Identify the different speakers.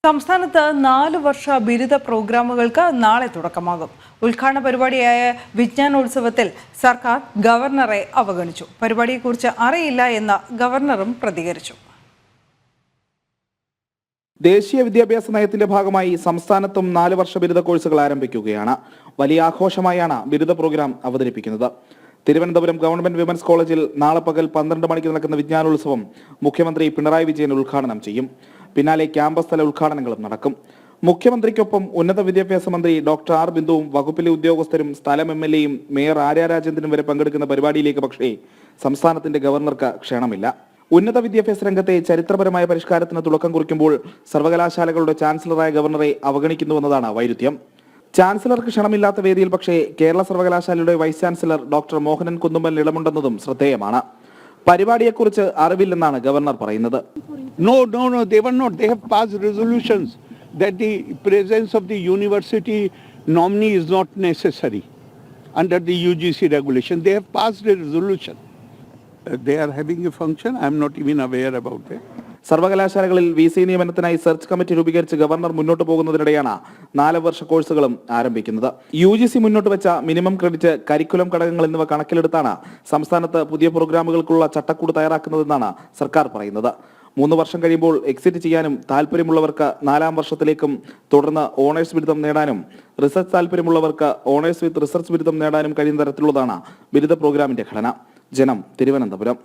Speaker 1: സംസ്ഥാനത്ത് 4 വർഷ ബിരുദ പ്രോഗ്രാമുകൾക്ക് നാളെ തുടക്കമാകും. ഉദ്ഘാടന പരിപാടിയായ വിജ്ഞാനോത്സവത്തിൽ സർക്കാർ ഗവർണറെ അവഗണിച്ചു. പരിപാടിയെക്കുറിച്ച് അറിയില്ല എന്ന ഗവർണറും പ്രതികരിച്ചു.
Speaker 2: ദേശീയ വിദ്യാഭ്യാസ നയത്തിന്റെ ഭാഗമായി സംസ്ഥാനത്തും 4 വർഷ ബിരുദ കോഴ്സുകൾ ആരംഭിക്കുകയാണ്. വലിയ ആഘോഷമായാണ് ബിരുദ പ്രോഗ്രാം അവതരിപ്പിക്കുന്നത്. തിരുവനന്തപുരം ഗവൺമെന്റ് വിമൻസ് കോളേജിൽ നാളെ പകൽ 12 മണിക്ക് നടക്കുന്ന വിജ്ഞാനോത്സവം മുഖ്യമന്ത്രി പിണറായി വിജയൻ ഉദ്ഘാടനം ചെയ്യും. പിന്നാലെ ക്യാമ്പസ് തല ഉദ്ഘാടനങ്ങളും നടക്കും. മുഖ്യമന്ത്രിക്കൊപ്പം ഉന്നത വിദ്യാഭ്യാസ മന്ത്രി ഡോക്ടർ ആർ ബിന്ദുവും വകുപ്പിലെ ഉദ്യോഗസ്ഥരും സ്ഥലം എംഎൽഎയും മേയർ ആര്യ രാജേന്ദ്രനും വരെ പങ്കെടുക്കുന്ന പരിപാടിയിലേക്ക് പക്ഷേ സംസ്ഥാനത്തിന്റെ ഗവർണർക്ക് ക്ഷണമില്ല. ഉന്നത വിദ്യാഭ്യാസ രംഗത്തെ ചരിത്രപരമായ പരിഷ്കാരത്തിന് തുടക്കം കുറിക്കുമ്പോൾ സർവകലാശാലകളുടെ ചാൻസലറായ ഗവർണറെ അവഗണിക്കുന്നുവെന്നതാണ് വൈരുദ്ധ്യം. ചാൻസലർക്ക് ക്ഷണമില്ലാത്ത വേദിയിൽ പക്ഷേ കേരള സർവകലാശാലയുടെ vice chancellor doctor Mohanan Kunnummal ഇളമുണ്ടെന്നതും ശ്രദ്ധേയമാണ്. പരിപാടിയെക്കുറിച്ച് അറിവില്ലെന്നാണ് ഗവർണർ പറയുന്നത്.
Speaker 3: No, they were not. They have passed resolutions that the presence of the university nominee is not necessary under the UGC regulation. They have passed a resolution. They are having a function. I am not even aware about it.
Speaker 2: സർവകലാശാലകളിൽ VC നിയമനത്തിനായി search committee രൂപീകരിച്ച് governor മുന്നോട്ട് പോകുന്നതിനിടെയാണ് 4 വർഷ കോഴ്സുകളും ആരംഭിക്കുന്നത്. UGC മുന്നോട്ട് വെച്ച minimum credit, curriculum ഘടകങ്ങൾ എന്നിവ കണക്കിലെടുത്താണ് സംസ്ഥാനത്ത് പുതിയ പ്രോഗ്രാമുകൾക്കുള്ള ചട്ടക്കൂട് തയ്യാറാക്കുന്നതെന്നാണ് സർക്കാർ പറയുന്നത്. 3 വർഷം കഴിയുമ്പോൾ എക്സിറ്റ് ചെയ്യാനും താല്പര്യമുള്ളവർക്ക് 4ാം വർഷത്തിലേക്കും തുടർന്ന് ഓണേഴ്സ് ബിരുദം നേടാനും റിസർച്ച് താല്പര്യമുള്ളവർക്ക് ഓണേഴ്സ് വിത്ത് റിസർച്ച് ബിരുദം നേടാനും കഴിയുന്ന തരത്തിലുള്ളതാണ് ബിരുദ പ്രോഗ്രാമിന്റെ ഘടന. ജനം, തിരുവനന്തപുരം.